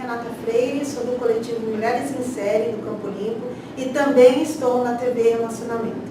Renata Freire, sou do coletivo Mulheres em Série do Campo Limpo e também estou na TV Relacionamento.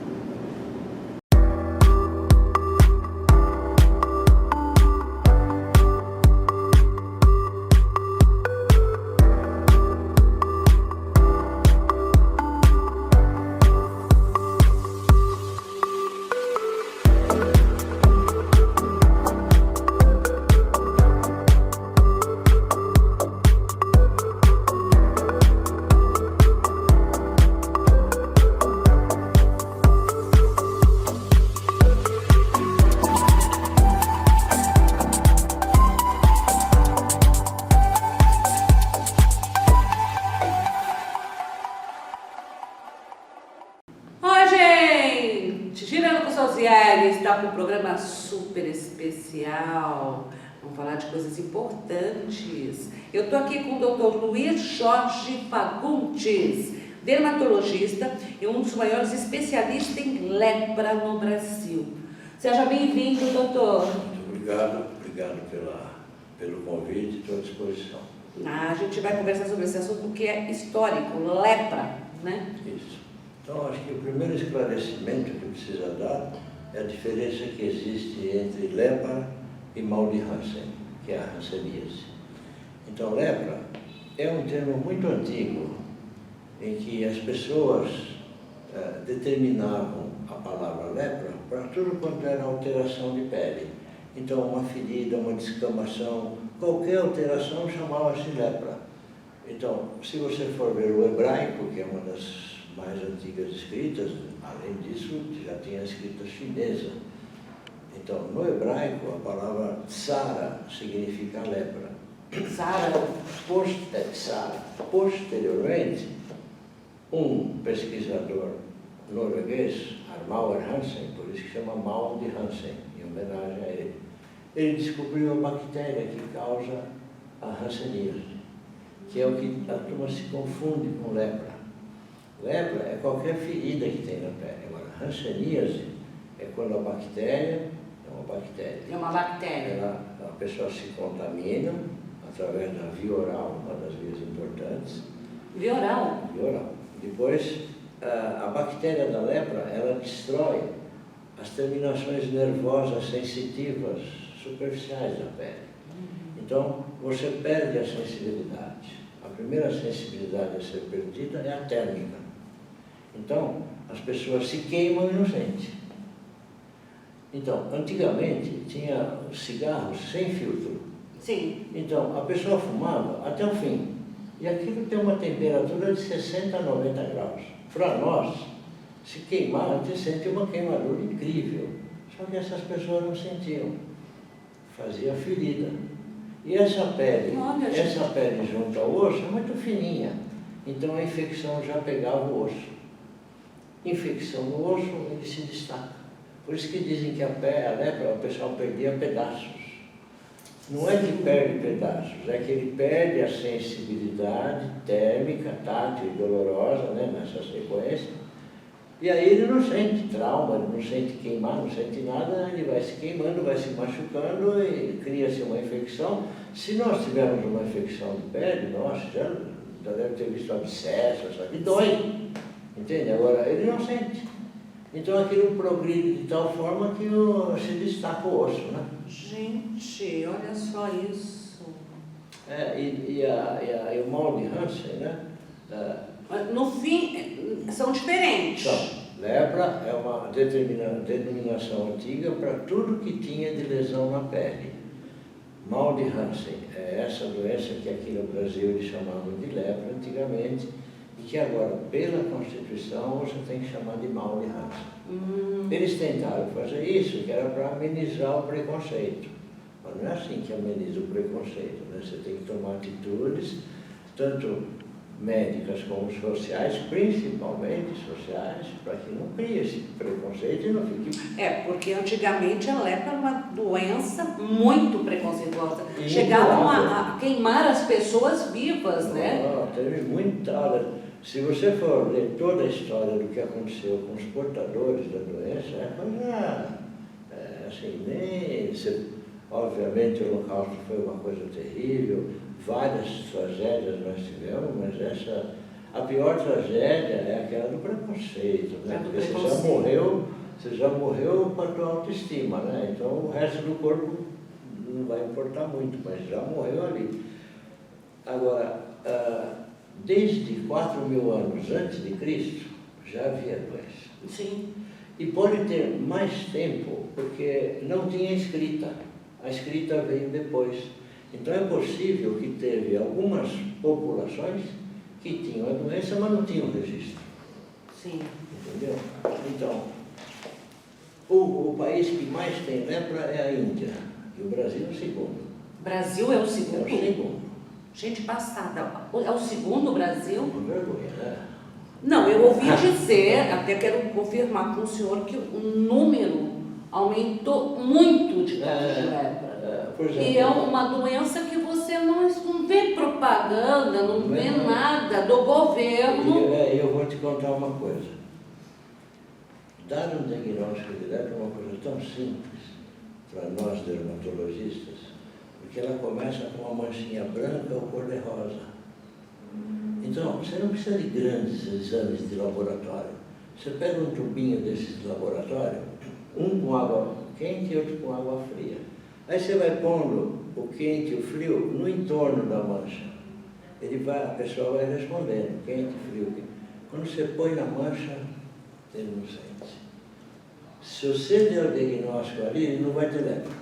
Está com um programa super especial. Vamos falar de coisas importantes. Eu estou aqui com o Dr. Luiz Jorge Fagundes, dermatologista e um dos maiores especialistas em lepra no Brasil. Seja bem-vindo, doutor. Muito obrigado pelo convite, estou à disposição. A gente vai conversar sobre esse assunto que é histórico, lepra, né? Isso. Então, acho que o primeiro esclarecimento que precisa dar é a diferença que existe entre lepra e mal de Hansen, que é a hanseníase. Então, lepra é um termo muito antigo, em que as pessoas determinavam a palavra lepra para tudo quanto era alteração de pele. Então, uma ferida, uma descamação, qualquer alteração chamava-se lepra. Então, se você for ver o hebraico, que é uma das mais antigas escritas, além disso, já tinha a escrita chinesa. Então, no hebraico, a palavra tsara significa lepra. Tsara? Tsara. Posteriormente, um pesquisador norueguês, Armauer Hansen, por isso que chama Mal de Hansen, em homenagem a ele, ele descobriu a bactéria que causa a hanseníase, que é o que a turma se confunde com lepra. Lepra é qualquer ferida que tem na pele. Agora, hanseníase é quando a bactéria é uma bactéria. É uma bactéria. A pessoa se contamina através da via oral, uma das vias importantes. Via oral? Via oral. Depois, a bactéria da lepra, ela destrói as terminações nervosas sensitivas superficiais da pele. Então, você perde a sensibilidade. A primeira sensibilidade a ser perdida é a térmica. Então, as pessoas se queimam e não sentem. Então, antigamente, tinha cigarros sem filtro. Sim. Então, a pessoa fumava até o fim. E aquilo tem uma temperatura de 60 a 90 graus. Para nós, se queimar, a gente sente uma queimadura incrível. Só que essas pessoas não sentiam. Fazia ferida. E essa pele junto ao osso é muito fininha. Então a infecção já pegava o osso. Infecção no osso, ele se destaca. Por isso que dizem que a lepra, o pessoal perdia pedaços. Não é que perde pedaços, é que ele perde a sensibilidade térmica, tátil e dolorosa, né, nessa sequência. E aí ele não sente trauma, ele não sente queimar, não sente nada, ele vai se queimando, vai se machucando e cria-se uma infecção. Se nós tivermos uma infecção de pele, nossa, já deve ter visto abscesso, só que dói, entende? Agora, ele não sente. Então aquilo progride de tal forma que se destaca o osso, né? Gente, olha só isso. E o mal de Hansen, né? No fim, são diferentes. Então, lepra é uma denominação antiga para tudo que tinha de lesão na pele. Mal de Hansen é essa doença que aqui no Brasil eles chamavam de lepra antigamente e que agora, pela Constituição, você tem que chamar de mal de Hansen. Eles tentaram fazer isso, que era para amenizar o preconceito. Mas não é assim que ameniza o preconceito, né? Você tem que tomar atitudes, tanto médicas como sociais, principalmente sociais, para que não crie esse preconceito e não fique... Porque antigamente a lepra era uma doença muito preconceituosa. Chegavam a queimar as pessoas vivas, né? Teve muita... Olha, se você for ler toda a história do que aconteceu com os portadores da doença, é coisa... assim, nem... Obviamente o Holocausto foi uma coisa terrível, várias tragédias nós tivemos, mas a pior tragédia é aquela do preconceito, né? Porque você já morreu com a tua autoestima, né? Então o resto do corpo não vai importar muito, mas já morreu ali. Agora, desde 4.000 anos antes de Cristo, já havia doença. Sim. E pode ter mais tempo, porque não tinha escrita. A escrita veio depois. Então é possível que teve algumas populações que tinham a doença, mas não tinham registro. Sim. Entendeu? Então, o país que mais tem lepra é a Índia. E o Brasil é o segundo. Brasil é o segundo? É o segundo. Gente passada. É o segundo Brasil? Uma vergonha, né? Não, eu ouvi dizer, até quero confirmar com o senhor, que o número aumentou muito de casos de lepra. Por exemplo, E é uma doença que você não vê propaganda, não vê nada do governo. Eu vou te contar uma coisa. Dar um diagnóstico de lepra é uma coisa tão simples para nós dermatologistas, porque ela começa com uma manchinha branca ou cor-de-rosa. Então, você não precisa de grandes exames de laboratório. Você pega um tubinho desses de laboratório, um com água quente e outro com água fria. Aí você vai pondo o quente e o frio no entorno da mancha. A pessoa vai respondendo, quente, frio, quente. Quando você põe na mancha, ele não sente. Se você der o diagnóstico ali, ele não vai ter lepra.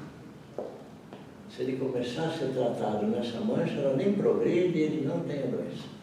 Se ele começar a ser tratado nessa mancha, ela nem progride e ele não tem a doença.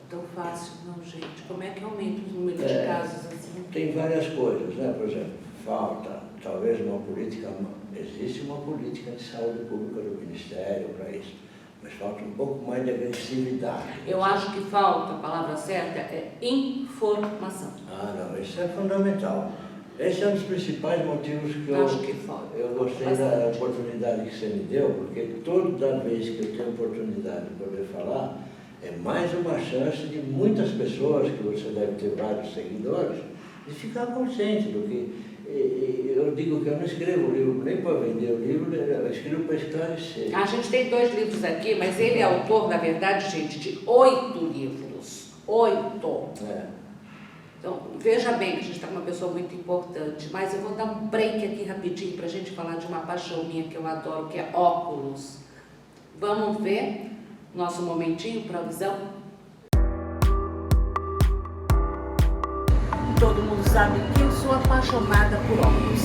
Tão fácil, não, gente. Como é que aumenta o número de casos assim? Tem várias coisas, né? Por exemplo, falta talvez uma política, existe uma política de saúde pública do Ministério para isso, mas falta um pouco mais de agressividade. Eu acho que falta, a palavra certa é informação. Ah, não, isso é fundamental. Esse é um dos principais motivos que eu gostei da oportunidade que você me deu, porque toda vez que eu tenho oportunidade de poder falar, é mais uma chance de muitas pessoas, que você deve ter vários seguidores, de ficar consciente do que... Eu digo que eu não escrevo livro nem para vender o livro, eu escrevo para esclarecer. A gente tem 2 livros aqui, mas ele é autor, na verdade, gente, de 8 livros. 8. Então, veja bem que a gente está com uma pessoa muito importante, mas eu vou dar um break aqui rapidinho para a gente falar de uma paixão minha que eu adoro, que é óculos. Vamos ver nosso momentinho para a visão? Todo mundo sabe que eu sou apaixonada por óculos.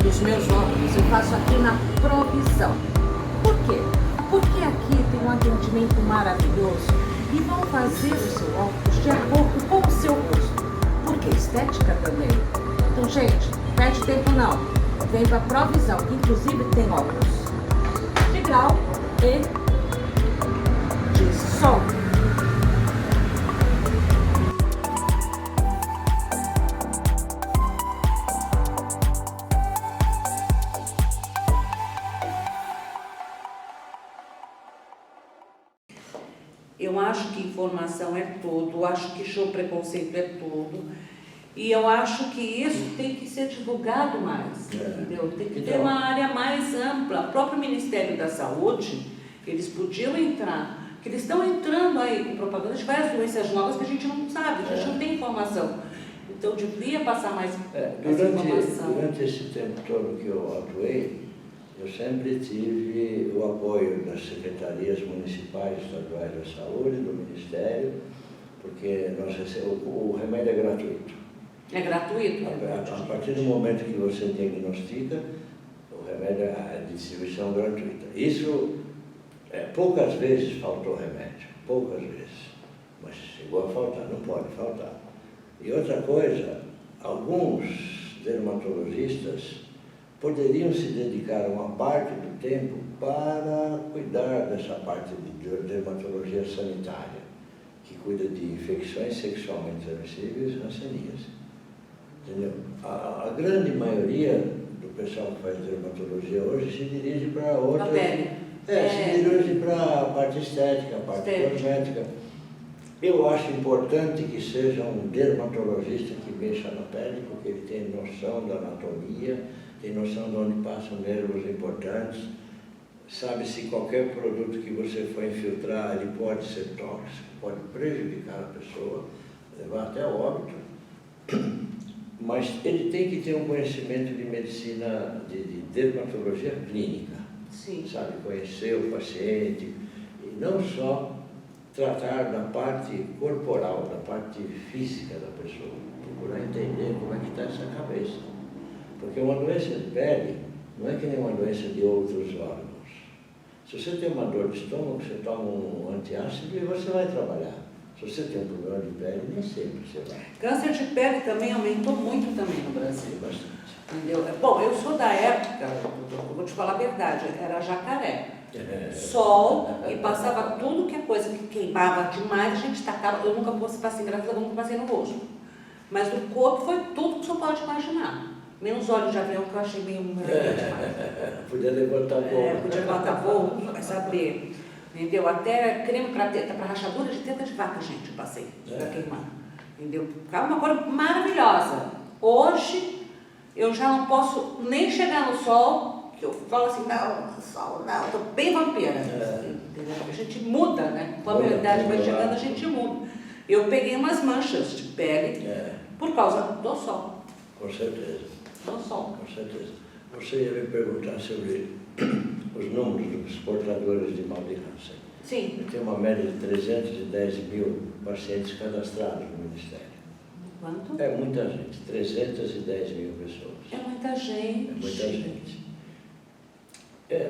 Os meus óculos eu faço aqui na Provisão. Por quê? Porque aqui tem um atendimento maravilhoso e vão fazer o seu óculos de acordo com o seu rosto. Porque estética também. Então, gente, perde tempo não. Vem pra Provisão, que inclusive tem óculos de grau e de sol. Eu acho que informação é tudo, acho que show preconceito é tudo. E eu acho que isso tem que ser divulgado mais, entendeu? Tem que ter uma área mais ampla. O próprio Ministério da Saúde, eles podiam entrar, que eles estão entrando aí com propaganda de várias doenças novas que a gente não sabe, a gente não tem informação. Então, devia passar mais essa informação. Durante esse tempo todo que eu atuei, eu sempre tive o apoio das secretarias municipais estaduais da saúde, do Ministério, porque nós recebemos, o remédio é gratuito. É gratuito? A partir do momento que você diagnostica, o remédio é de distribuição gratuita. Isso, poucas vezes faltou remédio, poucas vezes. Mas chegou a faltar, não pode faltar. E outra coisa, alguns dermatologistas poderiam se dedicar uma parte do tempo para cuidar dessa parte de dermatologia sanitária, que cuida de infecções sexualmente transmissíveis e hanseníase. Entendeu? A grande maioria do pessoal que faz dermatologia hoje se dirige para outra... se dirige para a parte estética, a parte cosmética. Eu acho importante que seja um dermatologista que mexa na pele, porque ele tem noção da anatomia, tem noção de onde passam nervos importantes. Sabe-se qualquer produto que você for infiltrar, ele pode ser tóxico, pode prejudicar a pessoa, levar até ao óbito. Mas ele tem que ter um conhecimento de medicina, de dermatologia clínica. Sim. Sabe, conhecer o paciente e não só tratar da parte corporal, da parte física da pessoa, procurar entender como é que está essa cabeça. Porque uma doença de pele não é que nem uma doença de outros órgãos. Se você tem uma dor de estômago, você toma um antiácido e você vai trabalhar. Se você tem um problema de pele, nem sempre você vai. Câncer de pele também aumentou muito também no Brasil. Bastante. Entendeu? Bom, eu sou da época, eu vou te falar a verdade, era jacaré. Sol, e passava tudo que é coisa que queimava demais, a gente tacava. Eu nunca passei, graças a Deus, nunca passei no rosto. Mas do corpo foi tudo que você pode imaginar. Menos olhos de avião, que eu achei meio Podia levantar voo. Podia levantar voo, vai saber. Entendeu? Até creme para teta, para rachadura de teta de vaca, gente, eu passei para queimar. Entendeu? Ficava uma coisa maravilhosa. Hoje, eu já não posso nem chegar no sol, que eu falo assim, não, sol, não, estou bem vampira. Entendeu? A gente muda, né? Conforme a idade vai chegando, a gente muda. Eu peguei umas manchas de pele por causa do sol. Com certeza. Do sol. Com certeza. Você ia me perguntar sobre os números dos portadores de mal de Hansen. Sim. Tem uma média de 310 mil pacientes cadastrados no Ministério. Quanto? É muita gente, 310 mil pessoas. É muita gente. É muita gente.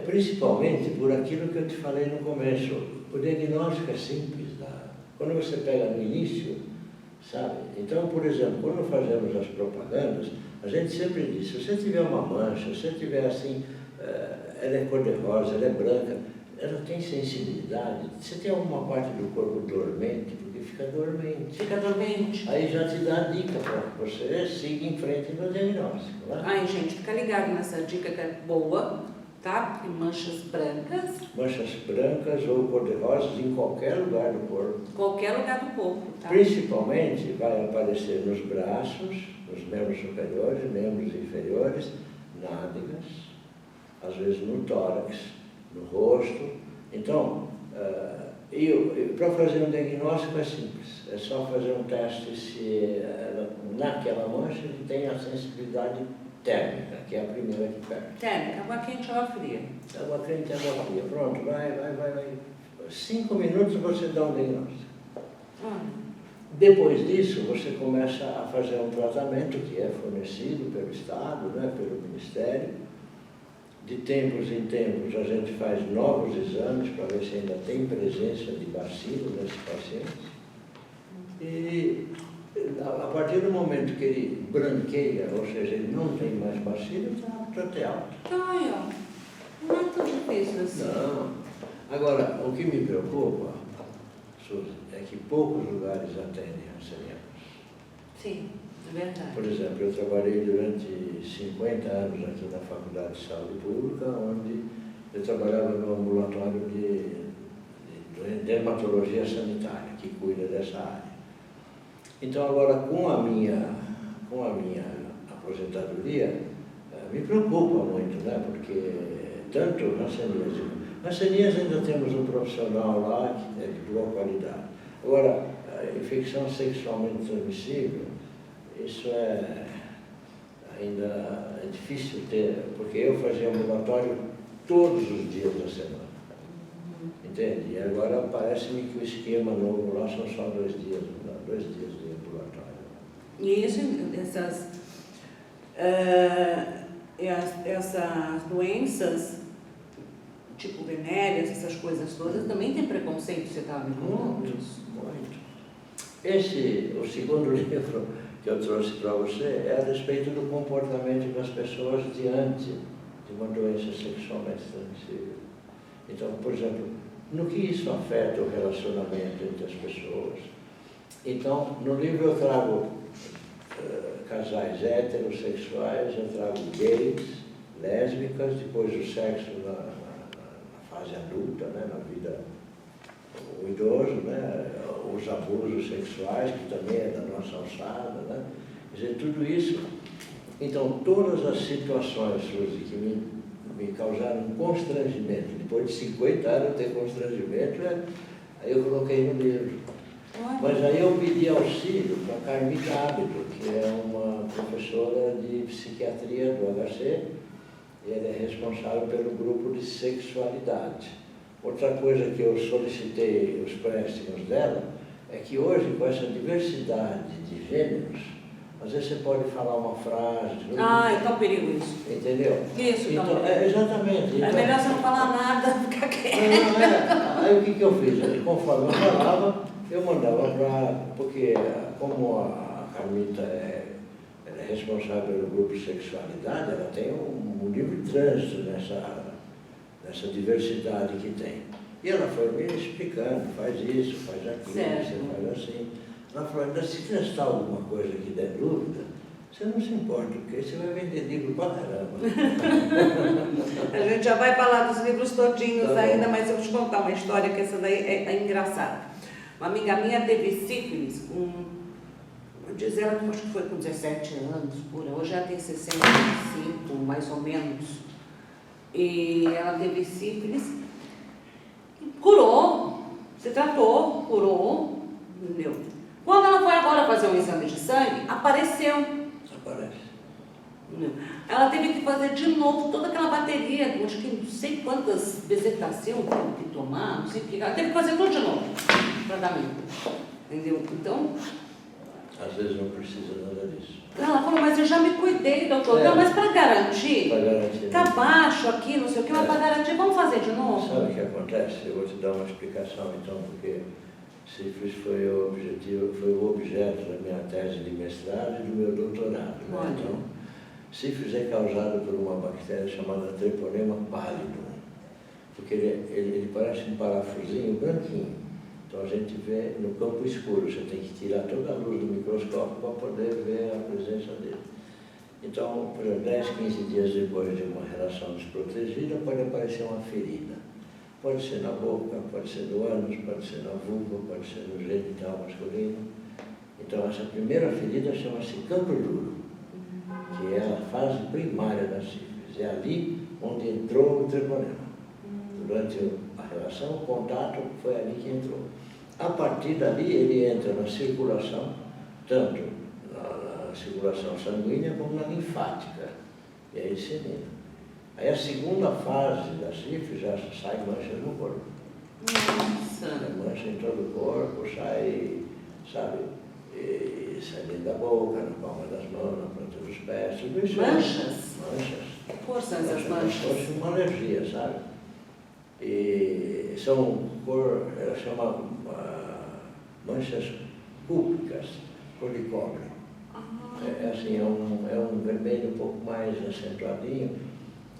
Principalmente por aquilo que eu te falei no começo. O diagnóstico é simples. Quando você pega no início, sabe? Então, por exemplo, quando fazemos as propagandas, a gente sempre diz, se você tiver uma mancha, se você tiver assim, ela é cor-de-rosa, ela é branca, ela tem sensibilidade, você tem alguma parte do corpo dormente, porque fica dormente. Fica dormente. Aí já te dá a dica para você seguir em frente no diagnóstico. Né? Ai, gente, fica ligado nessa dica que é boa, tá? Tem manchas brancas. Manchas brancas ou cor-de-rosas em qualquer lugar do corpo. Qualquer lugar do corpo, tá? Principalmente vai aparecer nos braços, nos membros superiores, membros inferiores, nádegas, às vezes no tórax, no rosto. Então, para fazer um diagnóstico é simples. É só fazer um teste se naquela mancha ele tem a sensibilidade térmica, que é a primeira que perde. Térmica, água quente ou água fria? Água quente, água fria. Pronto, vai. 5 minutos você dá um diagnóstico. Depois disso, você começa a fazer um tratamento que é fornecido pelo Estado, né, pelo Ministério. De tempos em tempos, a gente faz novos exames para ver se ainda tem presença de bacilo nesse paciente. E a partir do momento que ele branqueia, ou seja, ele não tem mais bacilo, está até alto. Tá aí, ó. Não é tão difícil assim. Não. Agora, o que me preocupa, Suzy, é que poucos lugares atendem hansenianos. Sim, é verdade. Por exemplo, eu trabalhei durante 50 anos aqui na Faculdade de Saúde Pública, onde eu trabalhava no ambulatório de dermatologia sanitária, que cuida dessa área. Então, agora, com a minha aposentadoria, me preocupa muito, né? Porque tanto hanseníase ainda temos um profissional lá que é de boa qualidade. Agora, a infecção sexualmente transmissível, isso ainda é difícil ter, porque eu fazia ambulatório todos os dias da semana. Entende? E agora parece-me que o esquema novo lá são só 2 dias, 2 dias de ambulatório. E isso, essas doenças, tipo venéreas, essas coisas todas, também tem preconceito, você estava me contando isso? Muito. O segundo livro que eu trouxe para você é a respeito do comportamento das pessoas diante de uma doença sexualmente transmissível. Então, por exemplo, no que isso afeta o relacionamento entre as pessoas. Então, no livro eu trago casais heterossexuais, eu trago gays, lésbicas, depois o sexo na fase adulta, né, na vida, o idoso, né, os abusos sexuais, que também é da nossa alçada, né, quer dizer, tudo isso. Então, todas as situações, Suzy, que me me causaram um constrangimento. Depois de 50 anos ter constrangimento, aí eu coloquei no livro. Mas aí eu pedi auxílio para a Carmita Ábido, que é uma professora de psiquiatria do HC, e ela é responsável pelo grupo de sexualidade. Outra coisa que eu solicitei os préstimos dela é que hoje, com essa diversidade de gêneros, às vezes você pode falar uma frase... então perigo isso. Entendeu? Isso, então, então. Exatamente. Então, é melhor você não falar nada, ficar quieto. Aí o que eu fiz? Conforme eu falava, eu mandava para... Porque como a Carmita ela é responsável pelo grupo de sexualidade, ela tem um livre trânsito nessa diversidade que tem. E ela foi me explicando, faz isso, faz aquilo, você faz assim. Ela falou, ainda se testar alguma coisa que der dúvida, você não se importa, porque você vai vender livro pra caramba. A gente já vai falar dos livros todinhos Tá ainda, bom. mas eu vou te contar uma história que essa daí é engraçada. Uma amiga minha teve sífilis, diz ela que acho que foi com 17 anos, hoje ela tem 65, mais ou menos. E ela teve sífilis, curou, se tratou, curou, entendeu? Quando ela foi agora fazer um exame de sangue, apareceu. Aparece. Entendeu? Ela teve que fazer de novo toda aquela bateria, acho que não sei quantas bezetacil teve que tomar, não sei o que. Ela teve que fazer tudo de novo, tratamento. Entendeu? Então... Às vezes não precisa nada disso. Ela falou, mas eu já me cuidei, doutor. Não, mas para garantir, Tá baixo aqui, não sei o que, mas para garantir, vamos fazer de novo? Sabe o que acontece? Eu vou te dar uma explicação, então, porque sífilis foi o objeto da minha tese de mestrado e do meu doutorado. Né? Então, sífilis é causado por uma bactéria chamada Treponema pallidum, porque ele parece um parafusinho branquinho. Então a gente vê no campo escuro, você tem que tirar toda a luz do microscópio para poder ver a presença dele. Então, por exemplo, 10, 15 dias depois de uma relação desprotegida, pode aparecer uma ferida. Pode ser na boca, pode ser no ânus, pode ser na vulva, pode ser no genital masculino. Então, essa primeira ferida chama-se campo duro, que é a fase primária da sífilis. É ali onde entrou o treponema. Durante a relação, o contato, foi ali que entrou. A partir dali, ele entra na circulação, tanto na circulação sanguínea como na linfática, e aí dissemina. Aí a segunda fase da sífilis já sai manchas no corpo. Nossa! Mancha em todo o corpo, sai, sabe, sai dentro da boca, na palma das mãos, na planta dos pés, tudo isso. Manchas? Manchas. Que força são essas manchas? Fosse uma alergia, sabe? E são ela chama manchas públicas, cor de cobre. É assim, é um vermelho um pouco mais acentuadinho,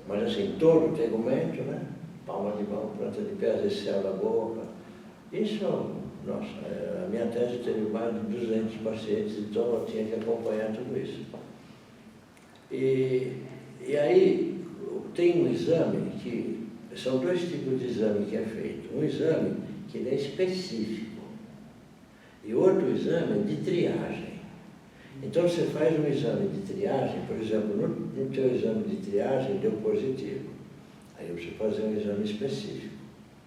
mas assim, todo o tegumento, né? Palma de mão, planta de pé, às vezes céu da boca. Isso, nossa, a minha tese teve mais de 200 pacientes, então eu tinha que acompanhar tudo isso. E aí, tem um exame que... São dois tipos de exame que é feito. Um exame que ele é específico e outro exame de triagem. Então você faz um exame de triagem, por exemplo, no teu exame de triagem deu positivo. Aí você fazer um exame específico.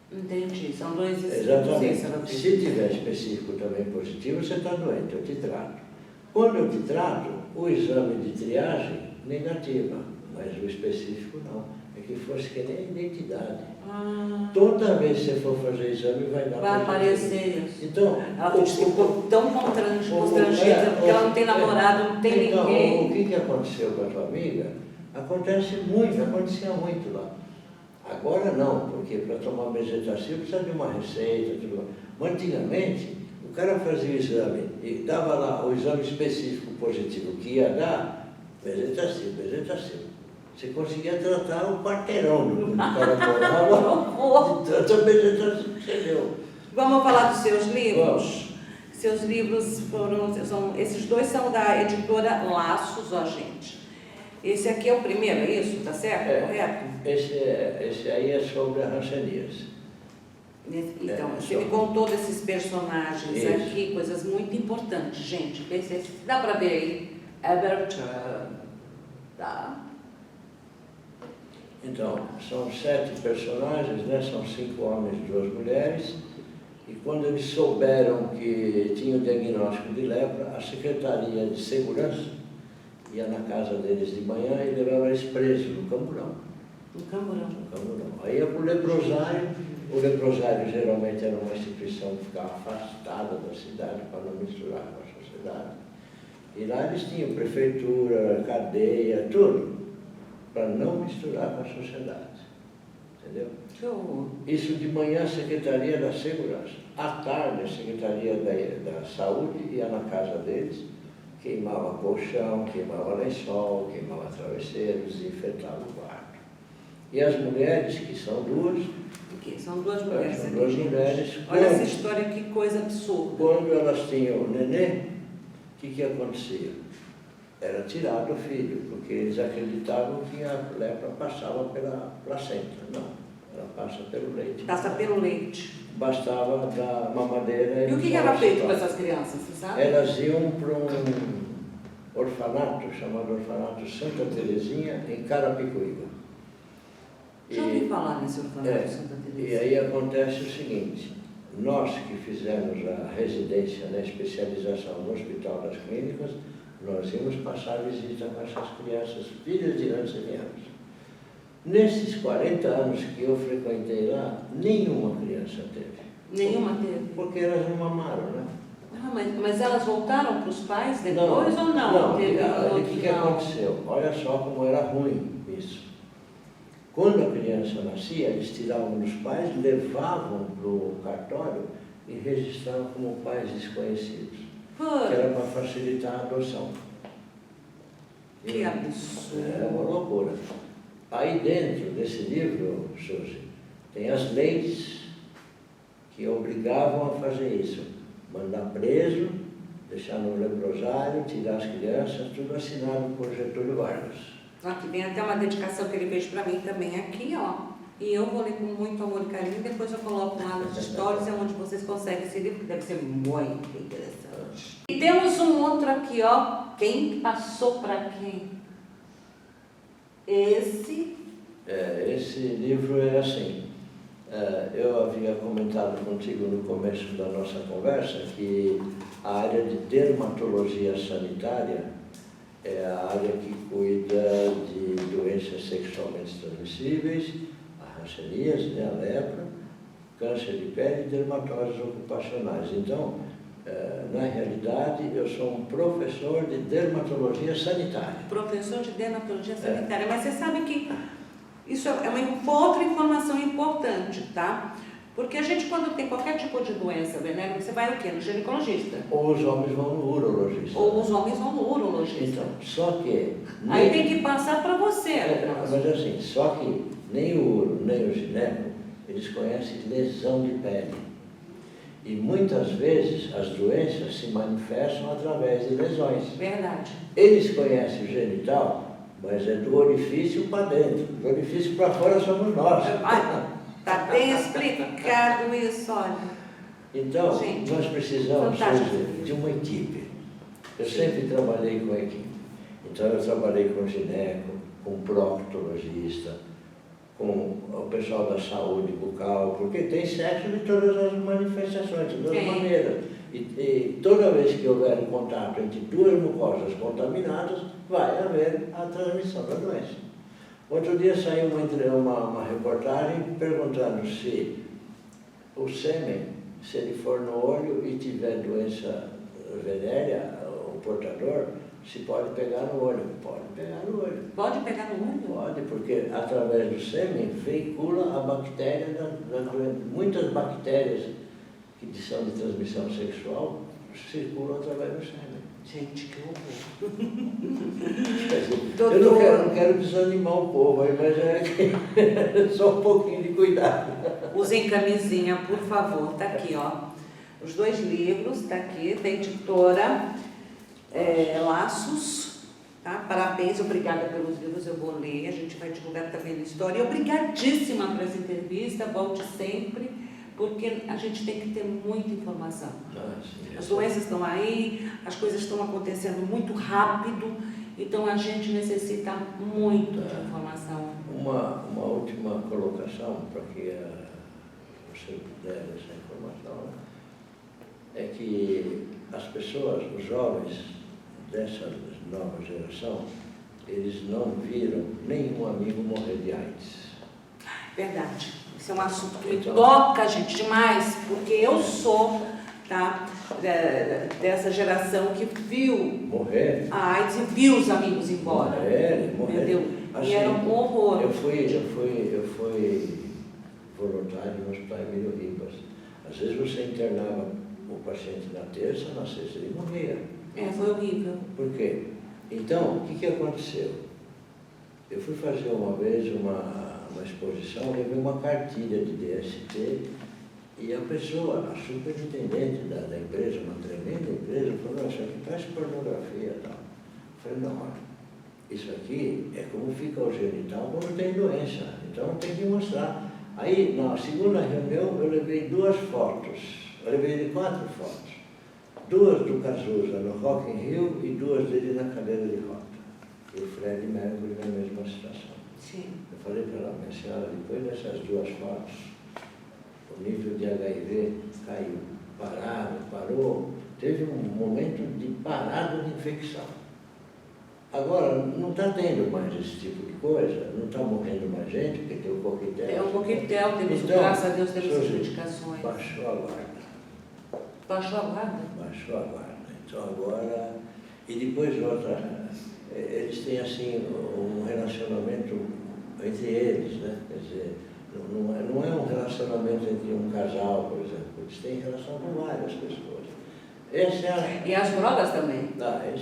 Entendi, são dois exames. Exatamente. Se tiver específico também positivo, você está doente, eu te trato. Quando eu te trato, o exame de triagem negativa, mas o específico não. É que fosse que nem a identidade. Toda vez que você for fazer exame, vai dar vai aparecer. Então, ela ficou tão constrangida, porque ela não tem namorado, não tem então, ninguém. O que aconteceu com a tua amiga? Acontecia muito lá. Agora não, porque para tomar bezetacil precisa de uma receita, tudo. Mas antigamente, o cara fazia o exame e dava lá o exame específico positivo que ia dar, bezetacil. Você conseguia tratar o quarteirão do cara morava de tanta bezetacil que você deu. Vamos falar dos seus livros? Vamos. Seus livros esses dois são da editora Laços, ó gente. Esse aqui é o primeiro, é isso? Tá certo? Correto? Esse aí é sobre a hanseníase. Então, você me contou desses personagens Isso. aqui, coisas muito importantes, gente. Dá para ver aí? Herbert, tá? Então, são 7 personagens, né? São 5 homens e 2 mulheres. E quando eles souberam que tinha o diagnóstico de lepra, a Secretaria de Segurança ia na casa deles de manhã e levava eles presos no camburão. No camburão. No camburão. Aí ia para o leprosário. O leprosário geralmente era uma instituição que ficava afastada da cidade para não misturar com a sociedade. E lá eles tinham prefeitura, cadeia, tudo, para não misturar com a sociedade. Entendeu? Que horror. Isso de manhã a Secretaria da Segurança. À tarde a Secretaria da Saúde ia na casa deles, queimava colchão, queimava lençol, queimava travesseiros, desinfetava o quarto. E as mulheres, que são 2, São 2 mulheres. são 2 mulheres. Olha essa história, que coisa absurda. Quando elas tinham o nenê, o que acontecia? Era tirado o filho, porque eles acreditavam que a lepra passava pela placenta. Não, ela passa pelo leite. Passa pelo leite. Bastava da mamadeira. E o que era feito com essas crianças, você sabe? Elas iam para um orfanato, chamado Orfanato Santa Terezinha, em Carapicuíba. Já ouvi falar nesse orfanato Santa Terezinha. E aí acontece o seguinte: nós que fizemos a residência, né, especialização no Hospital das Clínicas, nós íamos passar visita com essas crianças, filhas de ancianos. Nesses 40 anos que eu frequentei lá, nenhuma criança teve. Nenhuma teve? Porque elas não mamaram, né? Ah, mas elas voltaram para os pais depois ou não? Não, Teve o que aconteceu? Olha só como era ruim isso. Quando a criança nascia, eles tiravam dos pais, levavam para o cartório e registravam como pais desconhecidos. Que era para facilitar a adoção. Que absurdo. É uma loucura. Aí dentro desse livro, Suzy, tem as leis que obrigavam a fazer isso. Mandar preso, deixar no leprosário, tirar as crianças, tudo assinado por Getúlio Vargas. Aqui vem até uma dedicação que ele fez para mim também aqui, ó. E eu vou ler com muito amor e carinho, depois eu coloco lá nos stories, é onde vocês conseguem esse livro, que deve ser muito interessante. E temos um outro aqui, ó. Quem passou para quem? Esse livro é assim. Eu havia comentado contigo no começo da nossa conversa que a área de dermatologia sanitária é a área que cuida de doenças sexualmente transmissíveis, a hanseníase, né, a lepra, câncer de pele e dermatoses ocupacionais. Então, na realidade, eu sou um professor de dermatologia sanitária. Professor de dermatologia sanitária. Mas você sabe que isso é uma outra informação importante, tá? Porque a gente, quando tem qualquer tipo de doença venérica, você vai o quê? No ginecologista. Ou os homens vão no urologista. Ou os homens vão no urologista. Então, só que... Aí tem que passar para você. Mas assim, só que nem o uro, nem o gineco, eles conhecem lesão de pele. E muitas vezes as doenças se manifestam através de lesões. Verdade. Eles conhecem o genital, mas é do orifício para dentro. Do orifício para fora somos nós. Está bem explicado isso, olha. Então, gente, nós precisamos de uma equipe. Eu sempre trabalhei com equipe. Então, eu trabalhei com gineco, com proctologista, com o pessoal da saúde bucal, porque tem sexo de todas as manifestações, de todas as maneiras. E toda vez que houver um contato entre 2 mucosas contaminadas, vai haver a transmissão da doença. Outro dia saiu uma reportagem perguntando se o sêmen, se ele for no olho e tiver doença venérea, o portador, se pode pegar no olho. Pode pegar no olho. Pode pegar no olho? Pode, porque através do sêmen veicula a bactéria da doença. Muitas bactérias que são de transmissão sexual circulam através do sêmen. Gente, que horror. Eu não quero desanimar o povo aí, mas é só um pouquinho de cuidado. Usem camisinha, por favor. Tá aqui, ó. Os 2 livros, tá aqui, da editora Laços. Tá? Parabéns, obrigada pelos livros, eu vou ler, a gente vai divulgar também na história. E obrigadíssima por essa entrevista, volte sempre, porque a gente tem que ter muita informação. As doenças estão aí, as coisas estão acontecendo muito rápido, então a gente necessita muito de informação. uma última colocação para que você puder essa informação, né? É que as pessoas, os jovens dessa nova geração, eles não viram nenhum amigo morrer de AIDS. Verdade. Isso é um assunto que me toca, gente, demais, porque eu sou, tá, dessa geração que viu Morrer? a AIDS e viu os amigos embora. Morrer. Entendeu? Assim, e era um horror. Eu fui voluntário no Hospital Emílio Ribas. Às vezes você internava o paciente na terça, na sexta ele morria. Foi horrível. Por quê? Então, o que aconteceu? Eu fui fazer uma vez uma exposição, levei uma cartilha de DST e a pessoa, a superintendente da empresa, uma tremenda empresa, falou, isso aqui parece pornografia e tal. Eu falei, não, olha, isso aqui é como fica o genital quando tem doença, então tem que mostrar. Aí, na segunda reunião, eu levei 2 fotos, eu levei 4 fotos. 2 do Cazuza no Rock in Rio e 2 dele na cadeira de roda. E o Fred Mercury na mesma situação. Sim. Eu falei para ela, minha senhora, depois dessas 2 fotos, o nível de HIV caiu, parou, teve um momento de parada de infecção. Agora, não está tendo mais esse tipo de coisa, não está morrendo mais gente, porque tem o coquetel. Tem o coquetel, temos, então, graças a Deus, temos indicações. Baixou a guarda. Baixou a guarda? Baixou a guarda. Então agora, e depois outra, eles têm assim um relacionamento entre eles, né? Quer dizer, não é um relacionamento entre um casal, por exemplo, eles têm relação com várias pessoas. E as drogas também.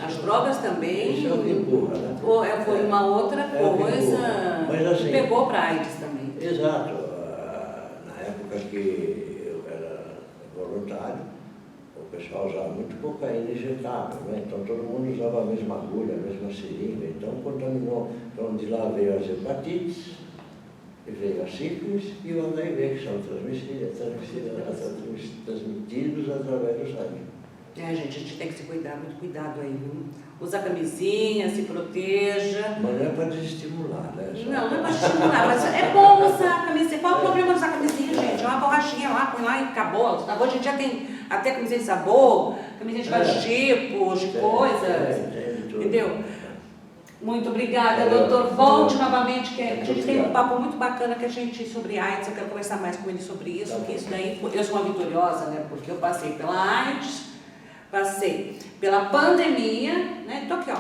As drogas também. Isso é o que empurra, né? Foi uma outra coisa mas, assim, que pegou para a AIDS também. Exato. Na época que eu era voluntário, o pessoal usava muito cocaína injetável, né? Então todo mundo usava a mesma agulha, a mesma seringa, então contaminou. Então de lá veio as hepatites, e veio a sífilis e o HIV, que são transmitidos através do sangue. Gente, a gente tem que se cuidar, muito cuidado aí, viu? Usa camisinha, se proteja. Mas não é para desestimular, né? Não é para estimular, mas é bom usar camisinha. Qual é o problema de usar camisinha, gente? É uma borrachinha lá, põe lá e acabou. Hoje em dia tem até camisinha de sabor, camisinha de vários tipos, de coisas. Entendeu? Muito obrigada, doutor. Volte novamente, que a gente tem um papo muito bacana que a gente sobre AIDS, eu quero conversar mais com ele sobre isso, que isso daí, eu sou uma vitoriosa, né? Porque eu passei pela AIDS, passei pela pandemia, né? Tô aqui, ó.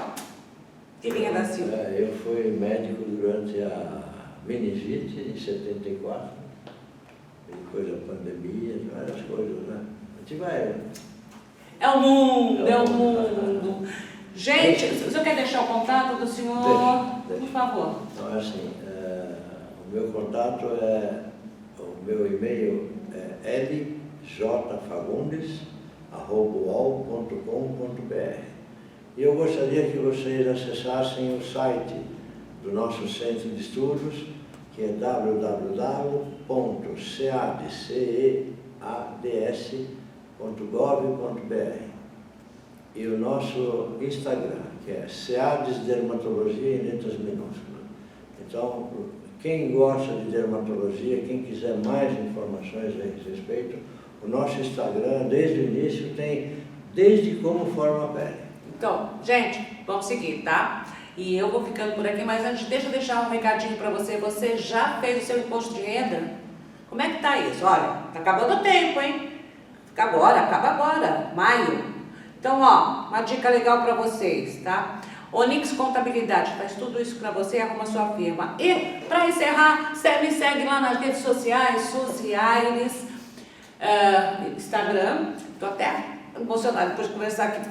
Filhinha da Silva. Eu fui médico durante a meningite em 74, depois a pandemia, várias coisas, né? A gente vai. É o mundo. Gente, o senhor quer deixar o contato do senhor? Deixa. Por favor. Então, assim, o meu contato o meu e-mail é ljfagundes@uol.com.br. E eu gostaria que vocês acessassem o site do nosso centro de estudos, que é www.ceads.gov.br. E o nosso Instagram, que é SEADES Dermatologia em letras minúsculas. Então, quem gosta de dermatologia, quem quiser mais informações a esse respeito, o nosso Instagram, desde o início, tem desde como forma a pele. Então, gente, vamos seguir, tá? E eu vou ficando por aqui, mas antes, deixa eu deixar um recadinho para você. Você já fez o seu imposto de renda? Como é que tá isso? Olha, tá acabando o tempo, hein? Acaba agora, maio. Então, ó, uma dica legal para vocês, tá? Onix Contabilidade faz tudo isso para você e arruma sua firma. E, para encerrar, você me segue lá nas redes sociais, Suzy Aires, Instagram. Tô até emocionada depois de conversar aqui.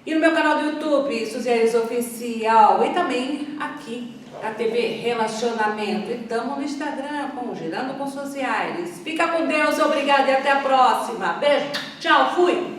E no meu canal do YouTube, Suzy Aires Oficial. E também aqui, a TV Relacionamento. E estamos no Instagram, Girando com Suzy Aires. Fica com Deus, obrigada e até a próxima. Beijo, tchau, fui!